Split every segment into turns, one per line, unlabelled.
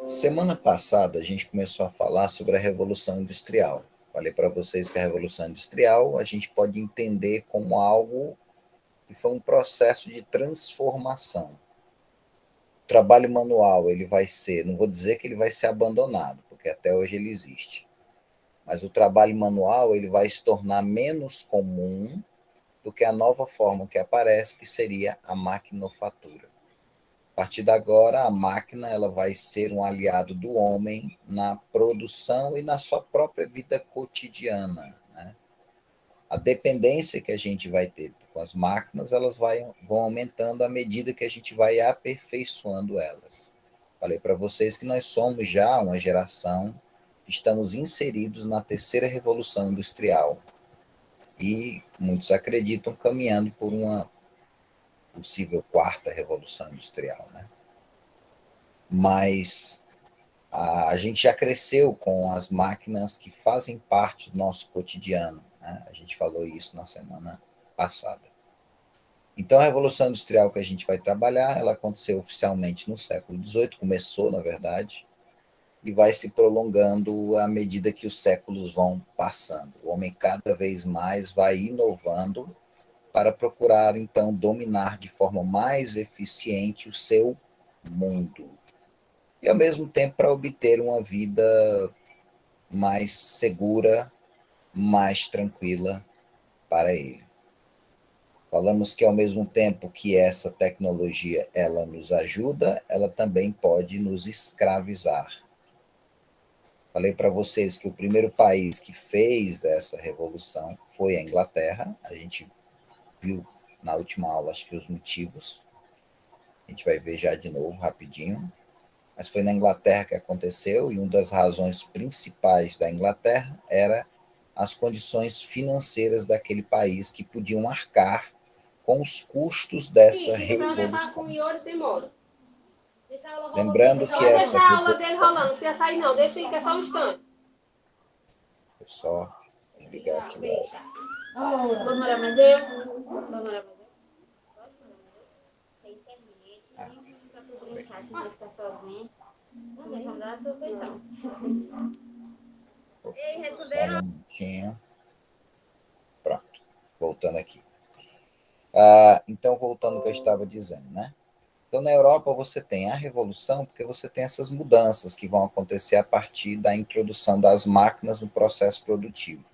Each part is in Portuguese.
Semana passada a gente começou a falar sobre a Revolução Industrial. Falei para vocês que a Revolução Industrial a gente pode entender como algo que foi um processo de transformação. O trabalho manual, ele vai ser, não vou dizer que ele vai ser abandonado, porque até hoje ele existe, mas o trabalho manual ele vai se tornar menos comum do que a nova forma que aparece, que seria a maquinofatura. A partir de agora, a máquina ela vai ser um aliado do homem na produção e na sua própria vida cotidiana, né? A dependência que a gente vai ter com as máquinas, elas vão aumentando à medida que a gente vai aperfeiçoando elas. Falei para vocês que nós somos já uma geração que estamos inseridos na terceira revolução industrial e muitos acreditam caminhando por uma possível quarta revolução industrial, né? Mas a gente já cresceu com as máquinas que fazem parte do nosso cotidiano, né? A gente falou isso na semana passada. Então, a Revolução Industrial que a gente vai trabalhar, ela aconteceu oficialmente no século XVIII, começou, na verdade, e vai se prolongando à medida que os séculos vão passando. O homem cada vez mais vai inovando para procurar, então, dominar de forma mais eficiente o seu mundo. E, ao mesmo tempo, para obter uma vida mais segura, mais tranquila para ele. Falamos que ao mesmo tempo que essa tecnologia ela nos ajuda, ela também pode nos escravizar. Falei para vocês que o primeiro país que fez essa revolução foi a Inglaterra. A gente viu na última aula, acho que os motivos. A gente vai ver já de novo, rapidinho. Mas foi na Inglaterra que aconteceu, e uma das razões principais da Inglaterra era as condições financeiras daquele país que podiam arcar com os custos dessa revolução. Lembrando que essa...
Deixa a aula dele rolando, não precisa sair não, deixa aí que é só um instante.
Vou só ligar aqui o áudio.
Vou morar mais eu? Vou morar mais eu? Tem internet, pra tu brincar, você vai ficar sozinho. Não deixa eu dar a sua pensão. Ei, responderam?
Só um minutinho. Pronto, voltando aqui. Então, voltando ao que eu estava dizendo, né? Então, na Europa, você tem a revolução, porque você tem essas mudanças que vão acontecer a partir da introdução das máquinas no processo produtivo.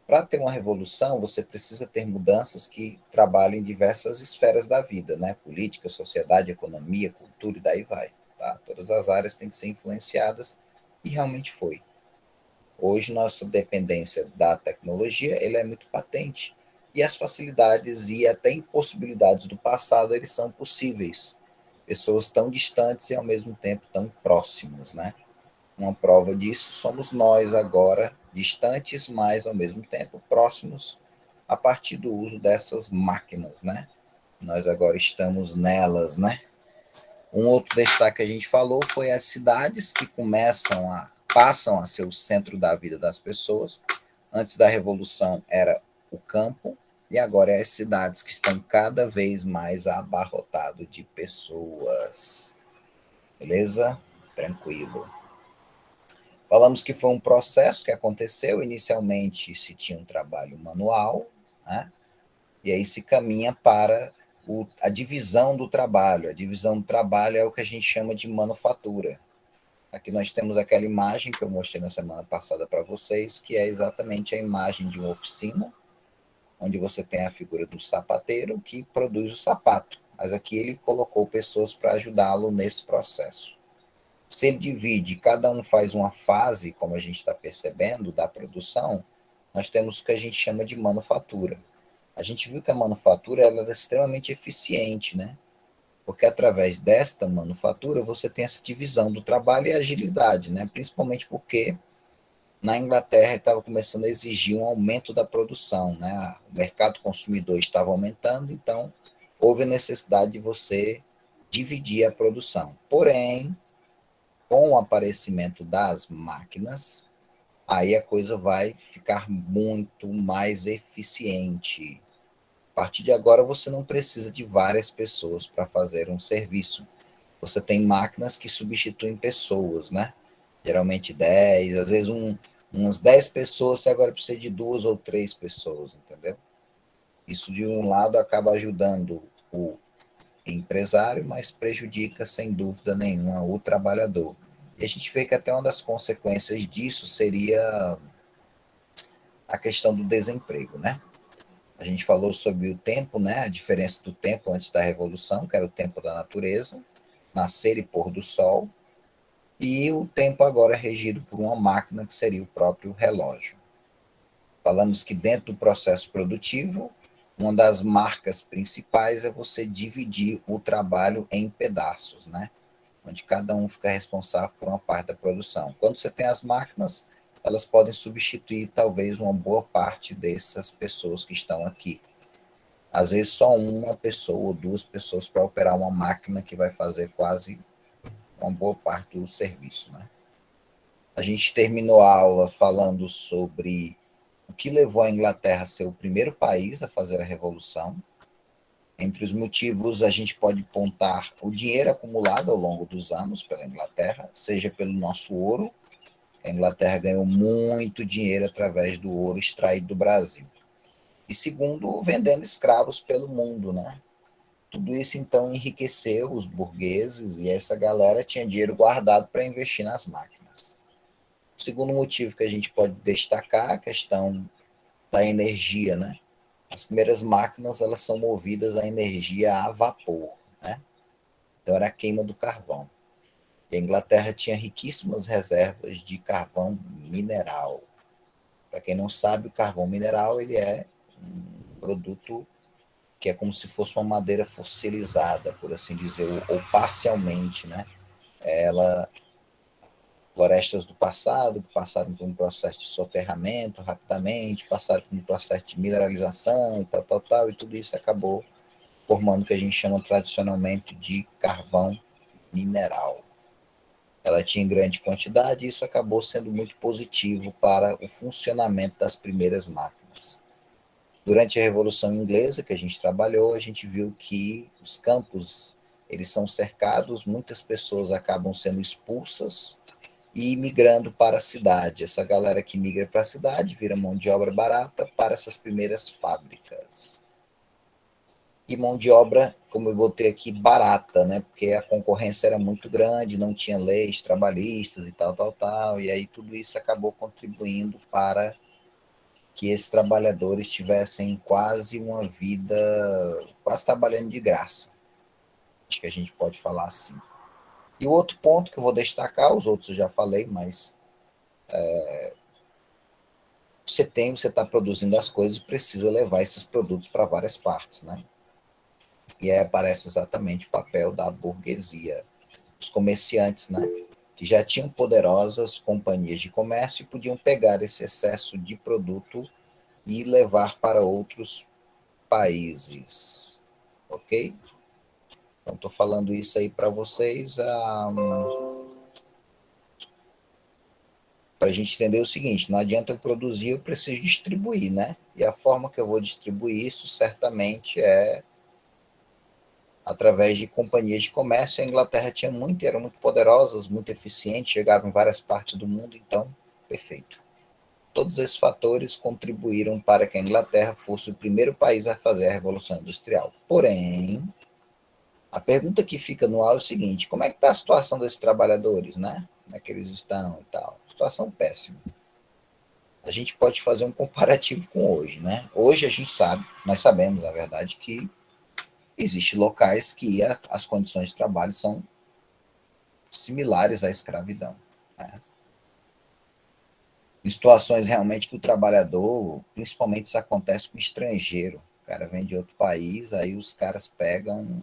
Para ter uma revolução, você precisa ter mudanças que trabalhem em diversas esferas da vida, né? Política, sociedade, economia, cultura e daí vai. Tá? Todas as áreas têm que ser influenciadas e realmente foi. Hoje, nossa dependência da tecnologia ele é muito patente. E as facilidades e até impossibilidades do passado, eles são possíveis. Pessoas tão distantes e, ao mesmo tempo, tão próximos, né? Uma prova disso somos nós agora, distantes, mas, ao mesmo tempo, próximos a partir do uso dessas máquinas, né? Nós agora estamos nelas, né? Um outro destaque que a gente falou foi as cidades que passam a ser o centro da vida das pessoas. Antes da Revolução era o campo, e agora é as cidades que estão cada vez mais abarrotadas de pessoas. Beleza? Tranquilo. Falamos que foi um processo que aconteceu. Inicialmente se tinha um trabalho manual, né? E aí se caminha para a divisão do trabalho. A divisão do trabalho é o que a gente chama de manufatura. Aqui nós temos aquela imagem que eu mostrei na semana passada para vocês, que é exatamente a imagem de uma oficina, onde você tem a figura do sapateiro que produz o sapato. Mas aqui ele colocou pessoas para ajudá-lo nesse processo. Se ele divide, cada um faz uma fase, como a gente está percebendo, da produção, nós temos o que a gente chama de manufatura. A gente viu que a manufatura ela era extremamente eficiente, né? Porque através desta manufatura você tem essa divisão do trabalho e agilidade, né? Principalmente porque na Inglaterra estava começando a exigir um aumento da produção, né? O mercado consumidor estava aumentando, então houve a necessidade de você dividir a produção. Porém, com o aparecimento das máquinas, aí a coisa vai ficar muito mais eficiente. A partir de agora, você não precisa de várias pessoas para fazer um serviço. você tem máquinas que substituem pessoas, né? Geralmente 10, às vezes umas 10 pessoas, você agora precisa de 2 ou 3 pessoas, entendeu? Isso, de um lado, acaba ajudando o empresário, mas prejudica, sem dúvida nenhuma, o trabalhador. E a gente vê que até uma das consequências disso seria a questão do desemprego, né? A gente falou sobre o tempo, né? A diferença do tempo antes da Revolução, que era o tempo da natureza, nascer e pôr do sol, e o tempo agora é regido por uma máquina que seria o próprio relógio. Falamos que dentro do processo produtivo, uma das marcas principais é você dividir o trabalho em pedaços, né? Onde cada um fica responsável por uma parte da produção. Quando você tem as máquinas, elas podem substituir talvez uma boa parte dessas pessoas que estão aqui. Às vezes só uma pessoa ou duas pessoas para operar uma máquina que vai fazer quase uma boa parte do serviço, né? A gente terminou a aula falando sobre o que levou a Inglaterra a ser o primeiro país a fazer a revolução. Entre os motivos, a gente pode apontar o dinheiro acumulado ao longo dos anos pela Inglaterra, seja pelo nosso ouro. A Inglaterra ganhou muito dinheiro através do ouro extraído do Brasil. E segundo, vendendo escravos pelo mundo, né? Tudo isso, então, enriqueceu os burgueses e essa galera tinha dinheiro guardado para investir nas máquinas. O segundo motivo que a gente pode destacar é a questão da energia, né? As primeiras máquinas, elas são movidas a energia a vapor, né? Então era a queima do carvão. E a Inglaterra tinha riquíssimas reservas de carvão mineral. Para quem não sabe, o carvão mineral ele é um produto que é como se fosse uma madeira fossilizada, por assim dizer, ou parcialmente, né? Ela florestas do passado, que passaram por um processo de soterramento rapidamente, passaram por um processo de mineralização e tal, e tudo isso acabou formando o que a gente chama tradicionalmente de carvão mineral. Ela tinha em grande quantidade e isso acabou sendo muito positivo para o funcionamento das primeiras máquinas. Durante a Revolução Inglesa, que a gente trabalhou, a gente viu que os campos eles são cercados, muitas pessoas acabam sendo expulsas e migrando para a cidade. Essa galera que migra para a cidade vira mão de obra barata para essas primeiras fábricas. E mão de obra, como eu botei aqui, barata, né? Porque a concorrência era muito grande, não tinha leis trabalhistas e tal. E aí tudo isso acabou contribuindo para que esses trabalhadores tivessem quase uma vida, quase trabalhando de graça. Acho que a gente pode falar assim. E o outro ponto que eu vou destacar, os outros eu já falei, mas você está produzindo as coisas e precisa levar esses produtos para várias partes, né? E aí aparece exatamente o papel da burguesia, os comerciantes, né? Que já tinham poderosas companhias de comércio e podiam pegar esse excesso de produto e levar para outros países, ok? Então, estou falando isso aí para vocês, para a gente entender o seguinte: não adianta eu produzir, eu preciso distribuir, né? E a forma que eu vou distribuir isso certamente é através de companhias de comércio. A Inglaterra tinha muito, eram muito poderosas, muito eficientes, chegavam em várias partes do mundo, então, perfeito. Todos esses fatores contribuíram para que a Inglaterra fosse o primeiro país a fazer a Revolução Industrial. Porém, a pergunta que fica no ar é o seguinte: como é que está a situação desses trabalhadores, né? Como é que eles estão e tal? Situação péssima. A gente pode fazer um comparativo com hoje, né? Hoje a gente sabe, nós sabemos, na verdade, que existem locais que as condições de trabalho são similares à escravidão, né? Em situações realmente que o trabalhador, principalmente isso acontece com o estrangeiro, o cara vem de outro país, aí os caras pegam,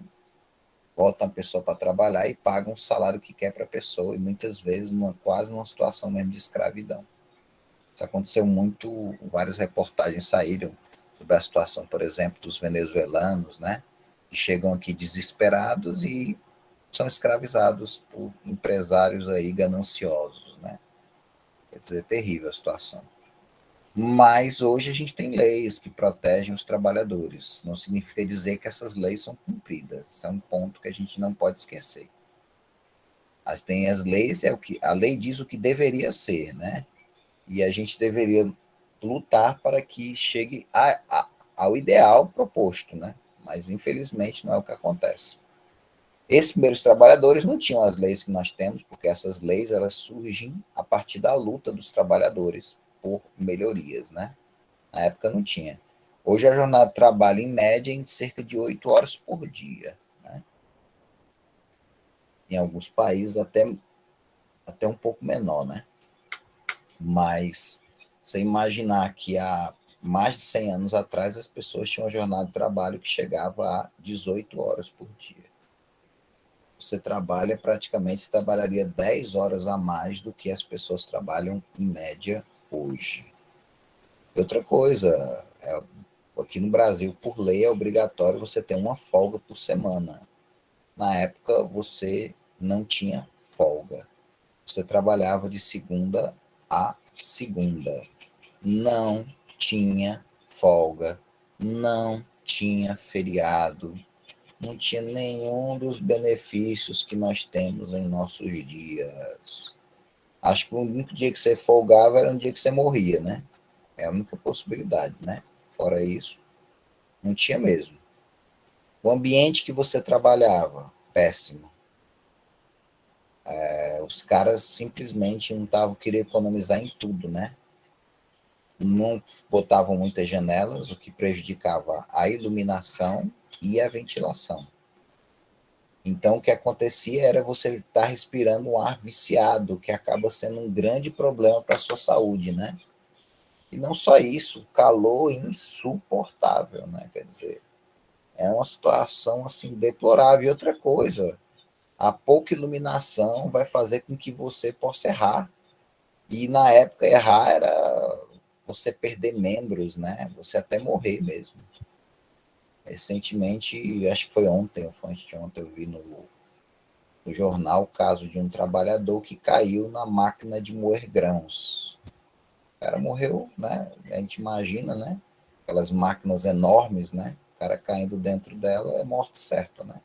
botam a pessoa para trabalhar e pagam o salário que quer para a pessoa, e muitas vezes quase numa situação mesmo de escravidão. Isso aconteceu muito, várias reportagens saíram sobre a situação, por exemplo, dos venezuelanos, né? Que chegam aqui desesperados e são escravizados por empresários aí gananciosos, né? Quer dizer, é terrível a situação. Mas hoje a gente tem leis que protegem os trabalhadores. Não significa dizer que essas leis são cumpridas. Isso é um ponto que a gente não pode esquecer. Mas tem as leis, a lei diz o que deveria ser, né? E a gente deveria lutar para que chegue ao ideal proposto, né? Mas infelizmente não é o que acontece. Esses primeiros trabalhadores não tinham as leis que nós temos, porque essas leis elas surgem a partir da luta dos trabalhadores por melhorias, né? Na época não tinha. Hoje a jornada de trabalho, em média, em cerca de 8 horas por dia. Né? Em alguns países até um pouco menor, né? Mas você imaginar que há mais de 100 anos atrás as pessoas tinham uma jornada de trabalho que chegava a 18 horas por dia. Você trabalha praticamente, você trabalharia 10 horas a mais do que as pessoas trabalham em média hoje. Outra coisa, aqui no Brasil, por lei, é obrigatório você ter uma folga por semana. Na época, você não tinha folga. Você trabalhava de segunda a segunda. Não tinha folga. Não tinha feriado. Não tinha nenhum dos benefícios que nós temos em nossos dias. Acho que o único dia que você folgava era no dia que você morria, né? É a única possibilidade, né? Fora isso, não tinha mesmo. O ambiente que você trabalhava, péssimo. Os caras simplesmente não estavam querendo economizar em tudo, né? Não botavam muitas janelas, o que prejudicava a iluminação e a ventilação. Então, o que acontecia era você estar respirando um ar viciado, que acaba sendo um grande problema para a sua saúde, né? E não só isso, calor insuportável, né? Quer dizer, é uma situação assim deplorável. E outra coisa, a pouca iluminação vai fazer com que você possa errar. E na época errar era você perder membros, né? Você até morrer mesmo. Recentemente, acho que foi ontem, ou foi antes de ontem, eu vi no jornal o caso de um trabalhador que caiu na máquina de moer grãos. O cara morreu, né? A gente imagina, né? Aquelas máquinas enormes, né? O cara caindo dentro dela é morte certa, né?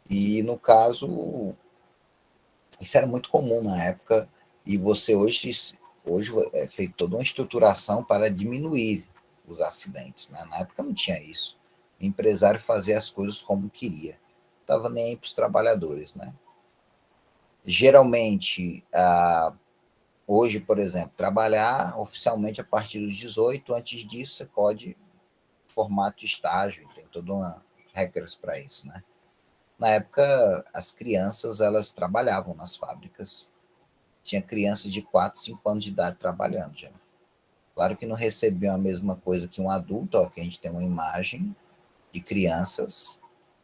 E no caso, isso era muito comum na época, e você hoje é feita toda uma estruturação para diminuir os acidentes. Né? Na época não tinha isso. O empresário fazia as coisas como queria. Estava nem aí para os trabalhadores. Né? Geralmente, hoje, por exemplo, trabalhar oficialmente a partir dos 18, antes disso você pode formato de estágio, tem todas uma regras para isso. Né? Na época, as crianças elas trabalhavam nas fábricas. Tinha crianças de 4, 5 anos de idade trabalhando já. Claro que não recebiam a mesma coisa que um adulto, ó, que a gente tem uma imagem de crianças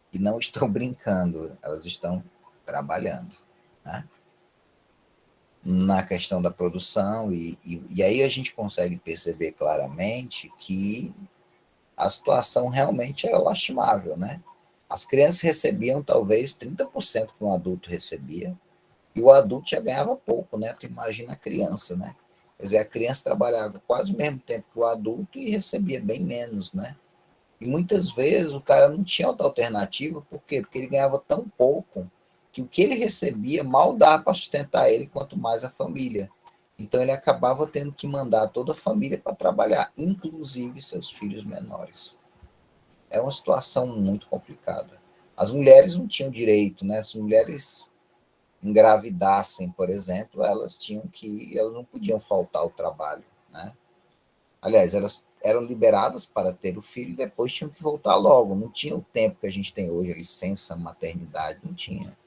que não estão brincando, elas estão trabalhando. Né? Na questão da produção, e aí a gente consegue perceber claramente que a situação realmente era lastimável. Né? As crianças recebiam talvez 30% que um adulto recebia, e o adulto já ganhava pouco, né? Tu imagina a criança, né? Quer dizer, a criança trabalhava quase o mesmo tempo que o adulto e recebia bem menos, né? E muitas vezes o cara não tinha outra alternativa, por quê? Porque ele ganhava tão pouco que o que ele recebia mal dava para sustentar ele, quanto mais a família. Então ele acabava tendo que mandar toda a família para trabalhar, inclusive seus filhos menores. É uma situação muito complicada. As mulheres não tinham direito, né? As mulheres engravidassem, por exemplo, elas não podiam faltar ao trabalho, né? Aliás, elas eram liberadas para ter o filho e depois tinham que voltar logo. Não tinha o tempo que a gente tem hoje, a licença maternidade, não tinha.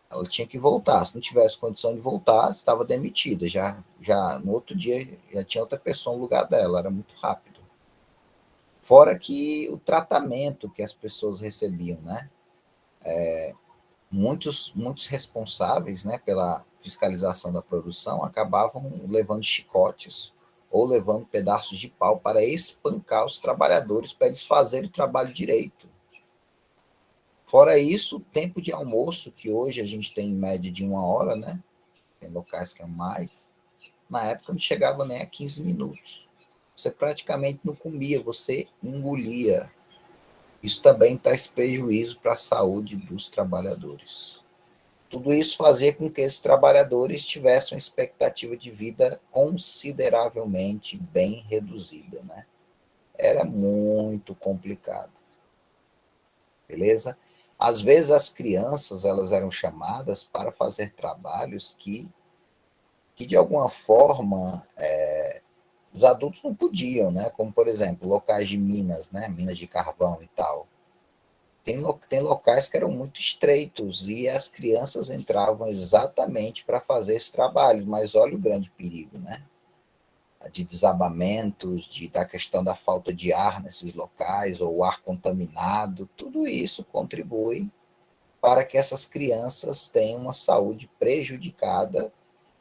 Ela tinha que voltar. Se não tivesse condição de voltar, estava demitida. Já no outro dia já tinha outra pessoa no lugar dela. Era muito rápido. Fora que o tratamento que as pessoas recebiam, né? Muitos responsáveis, né, pela fiscalização da produção acabavam levando chicotes ou levando pedaços de pau para espancar os trabalhadores para eles fazerem o trabalho direito. Fora isso, o tempo de almoço, que hoje a gente tem em média de 1 hora, né? Tem locais que é mais. Na época não chegava nem a 15 minutos. Você praticamente não comia, você engolia. Isso também traz prejuízo para a saúde dos trabalhadores. Tudo isso fazia com que esses trabalhadores tivessem uma expectativa de vida consideravelmente bem reduzida, né? Era muito complicado, beleza? Às vezes as crianças elas eram chamadas para fazer trabalhos que de alguma forma os adultos não podiam, né? Como por exemplo locais de minas, né? Minas de carvão e tal. Tem locais que eram muito estreitos e as crianças entravam exatamente para fazer esse trabalho, mas olha o grande perigo, né? De desabamentos, da questão da falta de ar nesses locais, ou ar contaminado, tudo isso contribui para que essas crianças tenham uma saúde prejudicada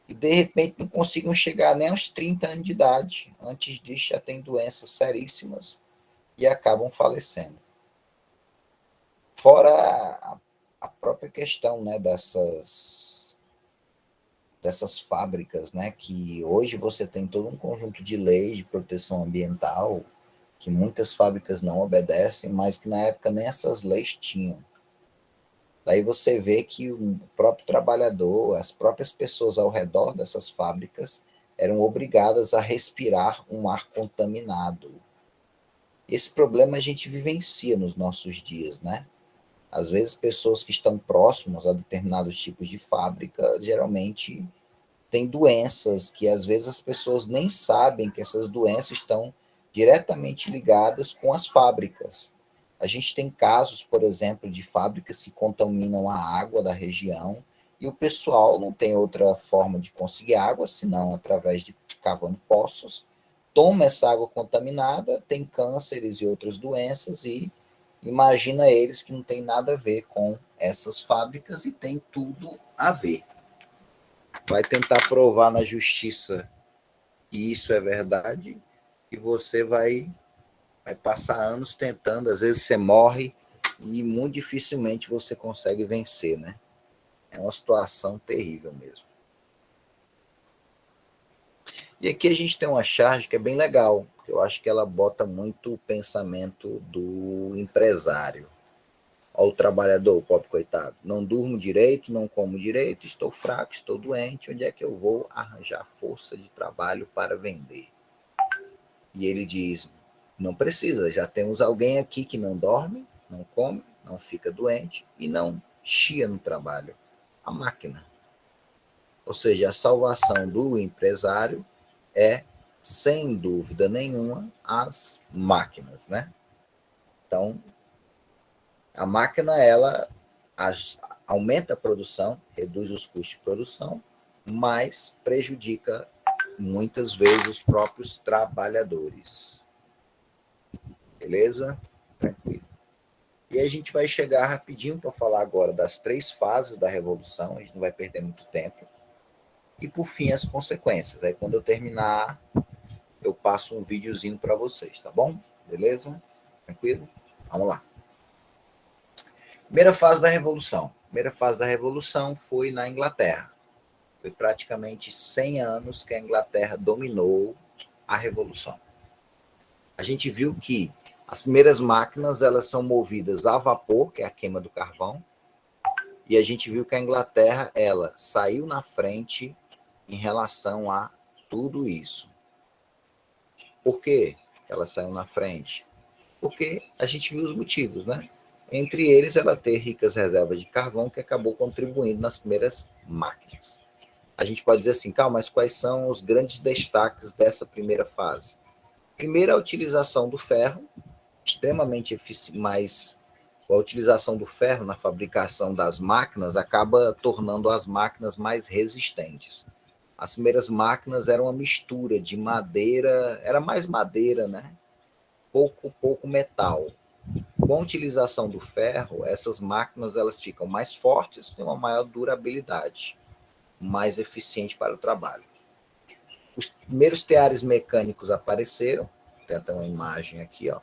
e, de repente, não consigam chegar nem aos 30 anos de idade. Antes disso, já tem doenças seríssimas e acabam falecendo. Fora a própria questão, né, dessas fábricas, né, que hoje você tem todo um conjunto de leis de proteção ambiental que muitas fábricas não obedecem, mas que na época nem essas leis tinham. Daí você vê que o próprio trabalhador, as próprias pessoas ao redor dessas fábricas eram obrigadas a respirar um ar contaminado. Esse problema a gente vivencia nos nossos dias, né? Às vezes, pessoas que estão próximas a determinados tipos de fábrica, geralmente têm doenças que às vezes as pessoas nem sabem que essas doenças estão diretamente ligadas com as fábricas. A gente tem casos, por exemplo, de fábricas que contaminam a água da região e o pessoal não tem outra forma de conseguir água, senão através de cavando poços, toma essa água contaminada, tem cânceres e outras doenças e imagina eles que não tem nada a ver com essas fábricas e tem tudo a ver. Vai tentar provar na justiça que isso é verdade e você vai passar anos tentando, às vezes você morre e muito dificilmente você consegue vencer, né? É uma situação terrível mesmo. E aqui a gente tem uma charge que é bem legal, porque eu acho que ela bota muito o pensamento do empresário. Olha o trabalhador, o pobre coitado. Não durmo direito, não como direito, estou fraco, estou doente. Onde é que eu vou arranjar força de trabalho para vender? E ele diz, não precisa, já temos alguém aqui que não dorme, não come, não fica doente e não chia no trabalho. A máquina. Ou seja, a salvação do empresário é, sem dúvida nenhuma, as máquinas, né? Então, a máquina, ela aumenta a produção, reduz os custos de produção, mas prejudica muitas vezes os próprios trabalhadores. Beleza? Tranquilo. E a gente vai chegar rapidinho para falar agora das 3 fases da Revolução, a gente não vai perder muito tempo. E, por fim, as consequências. Aí, quando eu terminar, eu passo um videozinho para vocês, tá bom? Beleza? Tranquilo? Vamos lá. Primeira fase da Revolução. Primeira fase da Revolução foi na Inglaterra. Foi praticamente 100 anos que a Inglaterra dominou a Revolução. A gente viu que as primeiras máquinas elas são movidas a vapor, que é a queima do carvão, e a gente viu que a Inglaterra ela saiu na frente em relação a tudo isso. Por que ela saiu na frente? Porque a gente viu os motivos, né? Entre eles, ela ter ricas reservas de carvão, que acabou contribuindo nas primeiras máquinas. A gente pode dizer assim, calma, mas quais são os grandes destaques dessa primeira fase? Primeiro, a utilização do ferro, extremamente eficiente, mas a utilização do ferro na fabricação das máquinas acaba tornando as máquinas mais resistentes. As primeiras máquinas eram uma mistura de madeira, era mais madeira, né? Pouco metal. Com a utilização do ferro, essas máquinas elas ficam mais fortes, têm uma maior durabilidade, mais eficiente para o trabalho. Os primeiros teares mecânicos apareceram, tem até uma imagem aqui, ó.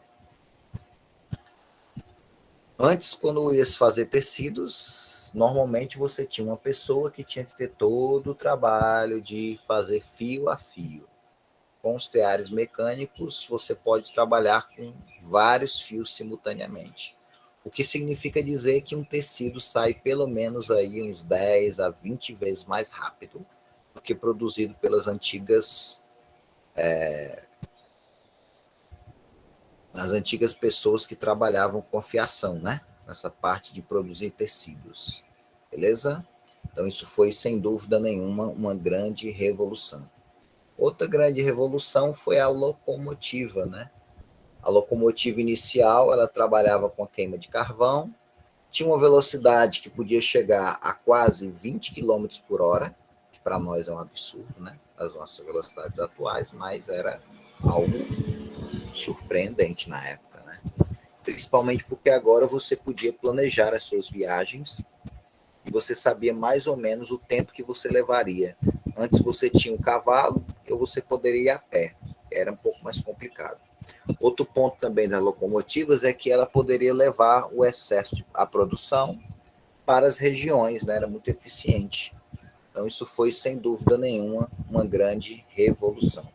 Antes, quando ia se fazer tecidos, normalmente você tinha uma pessoa que tinha que ter todo o trabalho de fazer fio a fio. Com os teares mecânicos, você pode trabalhar com vários fios simultaneamente. o que significa dizer que um tecido sai pelo menos aí uns 10 a 20 vezes mais rápido do que produzido pelas as antigas pessoas que trabalhavam com fiação, né? Nessa parte de produzir tecidos. Beleza? Então, isso foi, sem dúvida nenhuma, uma grande revolução. Outra grande revolução foi a locomotiva, né? A locomotiva inicial, ela trabalhava com a queima de carvão, tinha uma velocidade que podia chegar a quase 20 quilômetros por hora, que para nós é um absurdo, né? As nossas velocidades atuais, mas era algo surpreendente na época, né? Principalmente porque agora você podia planejar as suas viagens e você sabia mais ou menos o tempo que você levaria. Antes você tinha um cavalo ou você poderia ir a pé. Era um pouco mais complicado. Outro ponto também das locomotivas é que ela poderia levar o excesso, a produção para as regiões, né? Era muito eficiente. Então isso foi, sem dúvida nenhuma, uma grande revolução.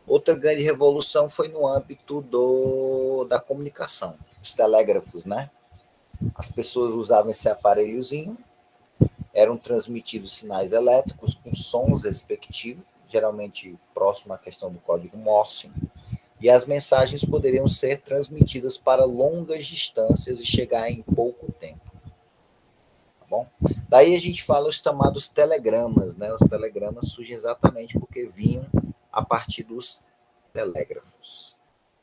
Outra grande revolução foi no âmbito da comunicação, os telégrafos, né? As pessoas usavam esse aparelhozinho, eram transmitidos sinais elétricos com sons respectivos, geralmente próximo à questão do código Morse, e as mensagens poderiam ser transmitidas para longas distâncias e chegar em pouco tempo. Tá bom? Daí a gente fala os chamados telegramas, né? Os telegramas surgem exatamente porque vinham a partir dos telégrafos.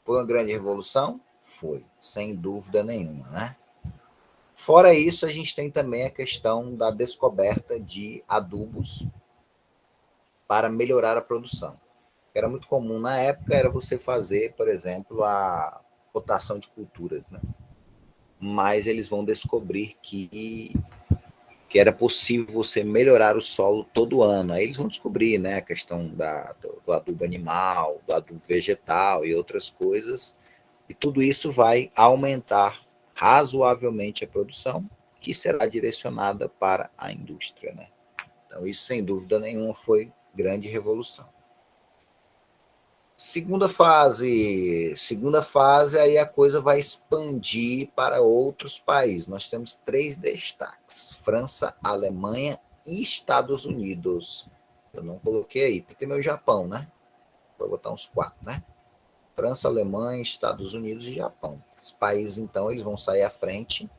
Foi uma grande revolução? Foi, sem dúvida nenhuma, né? Fora isso, a gente tem também a questão da descoberta de adubos para melhorar a produção. Era muito comum na época era você fazer, por exemplo, a rotação de culturas, né? Mas eles vão descobrir que era possível você melhorar o solo todo ano. Aí eles vão descobrir, né, a questão do adubo animal, do adubo vegetal e outras coisas. E tudo isso vai aumentar razoavelmente a produção, que será direcionada para a indústria, né? Então, isso, sem dúvida nenhuma, foi grande revolução. Segunda fase, aí a coisa vai expandir para outros países. Nós temos 3 destaques: França, Alemanha e Estados Unidos. Eu não coloquei aí, tem que ter meu Japão, né? Vou botar uns 4, né? França, Alemanha, Estados Unidos e Japão. Os países, então, eles vão sair à frente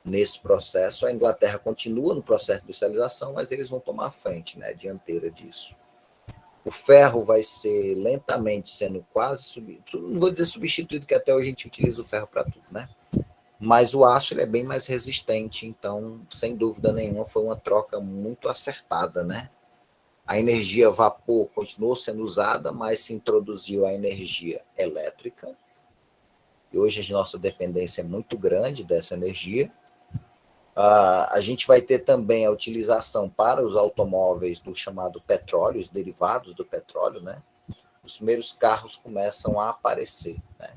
nesse processo. A Inglaterra continua no processo de industrialização, mas eles vão tomar a frente, né? A dianteira disso. O ferro vai ser lentamente sendo quase, não vou dizer substituído, que até hoje a gente utiliza o ferro para tudo, né? Mas o aço ele é bem mais resistente, então, sem dúvida nenhuma, foi uma troca muito acertada, né? A energia a vapor continuou sendo usada, mas se introduziu a energia elétrica. E hoje a nossa dependência é muito grande dessa energia. A gente vai ter também a utilização para os automóveis do chamado petróleo, os derivados do petróleo, né? Os primeiros carros começam a aparecer, né?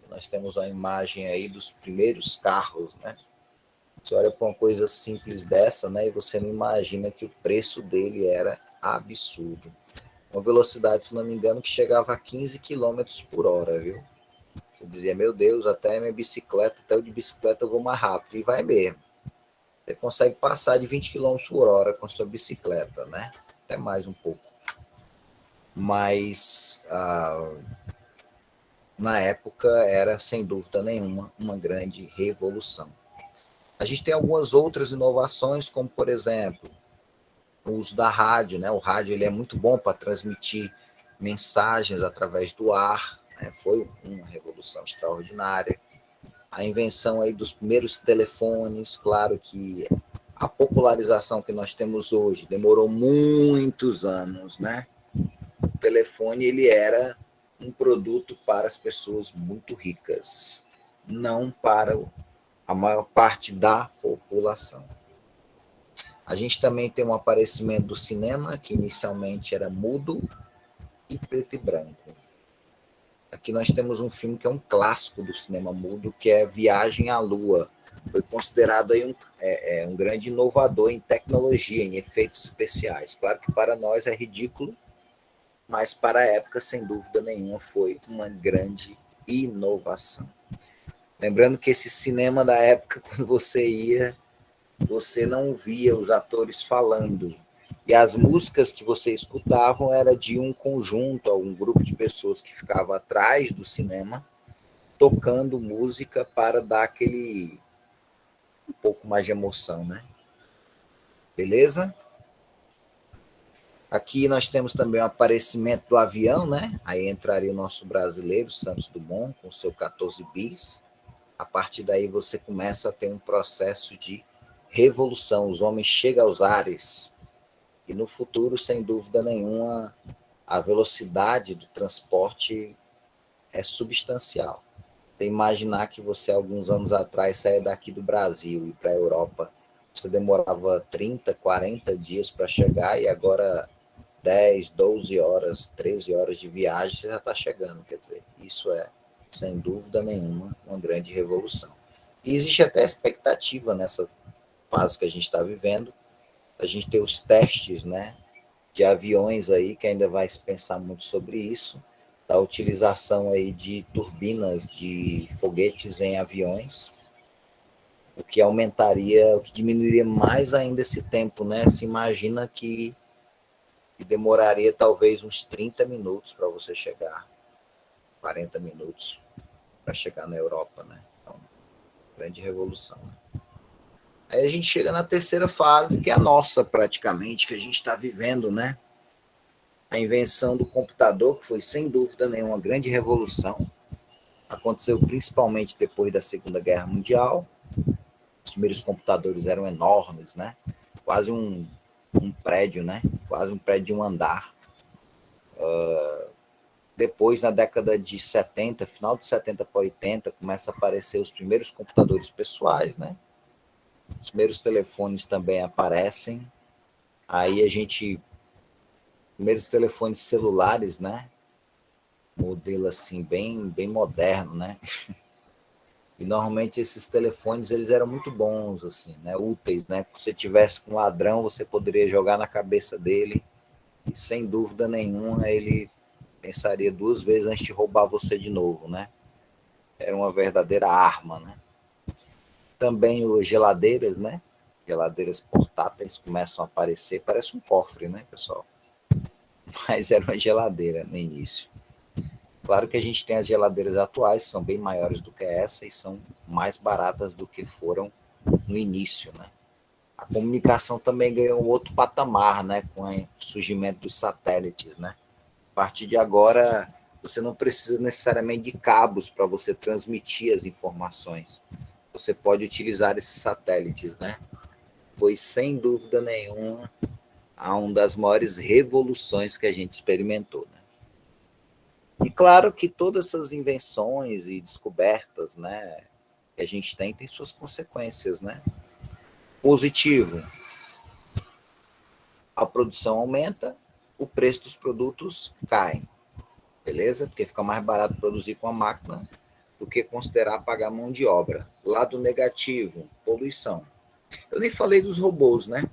Nós temos a imagem aí dos primeiros carros, né? Você olha para uma coisa simples dessa, né? E você não imagina que o preço dele era absurdo. Uma velocidade, se não me engano, que chegava a 15 quilômetros por hora, viu? Você dizia, meu Deus, até minha bicicleta, até o de bicicleta eu vou mais rápido. E vai mesmo. Você consegue passar de 20 quilômetros por hora com a sua bicicleta, né? Até mais um pouco. Mas na época era, sem dúvida nenhuma, uma grande revolução. A gente tem algumas outras inovações, como, por exemplo, o uso da rádio, né? O rádio ele é muito bom para transmitir mensagens através do ar, né? Foi uma revolução extraordinária. A invenção aí dos primeiros telefones, claro que a popularização que nós temos hoje demorou muitos anos, né? O telefone ele era um produto para as pessoas muito ricas, não para a maior parte da população. A gente também tem um aparecimento do cinema, que inicialmente era mudo e preto e branco. Aqui nós temos um filme que é um clássico do cinema mudo, que é Viagem à Lua. Foi considerado aí um grande inovador em tecnologia, em efeitos especiais. Claro que para nós é ridículo, mas para a época, sem dúvida nenhuma, foi uma grande inovação. Lembrando que esse cinema da época, quando você ia, você não via os atores falando. E as músicas que você escutavam era de um conjunto, um grupo de pessoas que ficava atrás do cinema, tocando música para dar aquele um pouco mais de emoção, né? Beleza? Aqui nós temos também o aparecimento do avião, né? Aí entraria o nosso brasileiro, Santos Dumont, com seu 14 bis. A partir daí você começa a ter um processo de revolução. Os homens chegam aos ares. E no futuro, sem dúvida nenhuma, a velocidade do transporte é substancial. Você imaginar que você, alguns anos atrás, saia daqui do Brasil e para a Europa, você demorava 30, 40 dias para chegar e agora 10, 12 horas, 13 horas de viagem, você já está chegando. Quer dizer, isso é, sem dúvida nenhuma, uma grande revolução. E existe até expectativa nessa fase que a gente está vivendo, a gente ter os testes, né, de aviões aí, que ainda vai se pensar muito sobre isso, da utilização aí de turbinas de foguetes em aviões, o que aumentaria, o que diminuiria mais ainda esse tempo, né? Se imagina que demoraria talvez uns 30 minutos para você chegar, 40 minutos para chegar na Europa, né? Então, grande revolução. Né? Aí a gente chega na terceira fase, que é a nossa praticamente, que a gente está vivendo, né? A invenção do computador, que foi sem dúvida nenhuma uma grande revolução, aconteceu principalmente depois da Segunda Guerra Mundial. Os primeiros computadores eram enormes, né? Quase um prédio, né? Quase um prédio de um andar. Depois, na década de 70, final de 70 para 80, começa a aparecer os primeiros computadores pessoais, né? Os primeiros telefones também aparecem. Aí a gente... Primeiros telefones celulares, né? Modelo assim, bem moderno, né? E normalmente esses telefones, eles eram muito bons, assim, né? Úteis, né? Se você tivesse com um ladrão, você poderia jogar na cabeça dele e sem dúvida nenhuma ele pensaria duas vezes antes de roubar você de novo, né? Era uma verdadeira arma, né? Também as geladeiras, né? Geladeiras portáteis começam a aparecer, parece um cofre, né, pessoal? Mas era uma geladeira no início. Claro que a gente tem as geladeiras atuais, que são bem maiores do que essa e são mais baratas do que foram no início, né? A comunicação também ganhou um outro patamar, né, com o surgimento dos satélites, né? A partir de agora, você não precisa necessariamente de cabos para você transmitir as informações. Você pode utilizar esses satélites, né? Foi, sem dúvida nenhuma, uma das maiores revoluções que a gente experimentou, né? E claro que todas essas invenções e descobertas, né, que a gente tem suas consequências, né? Positivo, a produção aumenta, o preço dos produtos cai, beleza? Porque fica mais barato produzir com a máquina do que considerar pagar mão de obra. Lado negativo, poluição. Eu nem falei dos robôs, né?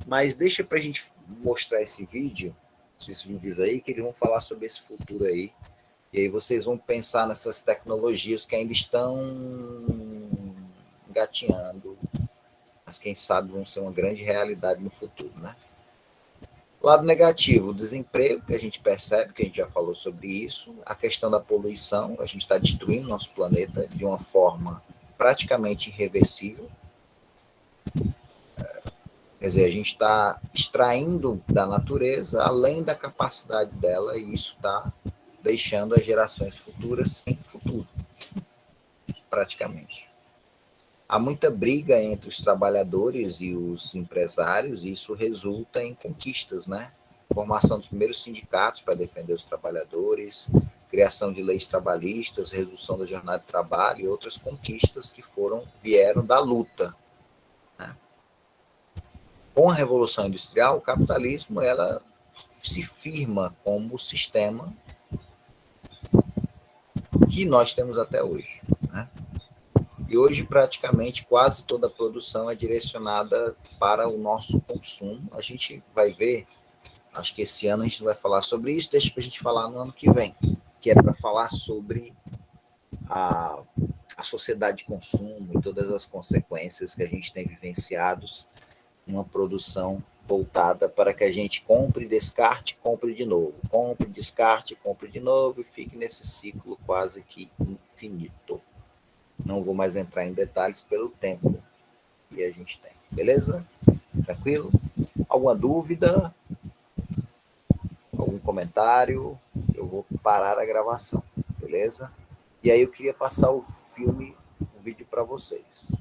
Mas deixa para a gente mostrar esse vídeo, esses vídeos aí, que eles vão falar sobre esse futuro aí. E aí vocês vão pensar nessas tecnologias que ainda estão engatinhando, mas quem sabe vão ser uma grande realidade no futuro, né? Lado negativo, o desemprego, que a gente percebe, que a gente já falou sobre isso, a questão da poluição, a gente está destruindo nosso planeta de uma forma praticamente irreversível. Quer dizer, a gente está extraindo da natureza além da capacidade dela e isso está deixando as gerações futuras sem futuro, praticamente. Há muita briga entre os trabalhadores e os empresários e isso resulta em conquistas, né? Formação dos primeiros sindicatos para defender os trabalhadores, criação de leis trabalhistas, redução da jornada de trabalho e outras conquistas que vieram da luta. Né? Com a Revolução Industrial, o capitalismo ela se firma como o sistema que nós temos até hoje. Né? E hoje, praticamente, quase toda a produção é direcionada para o nosso consumo. A gente vai ver, acho que esse ano a gente vai falar sobre isso, deixa para a gente falar no ano que vem, que é para falar sobre a a sociedade de consumo e todas as consequências que a gente tem vivenciados numa produção voltada para que a gente compre, descarte, compre de novo, compre, descarte, compre de novo e fique nesse ciclo quase que infinito. Não vou mais entrar em detalhes pelo tempo que a gente tem. Beleza? Tranquilo? Alguma dúvida? Algum comentário? Eu vou parar a gravação. Beleza? E aí eu queria passar o vídeo para vocês.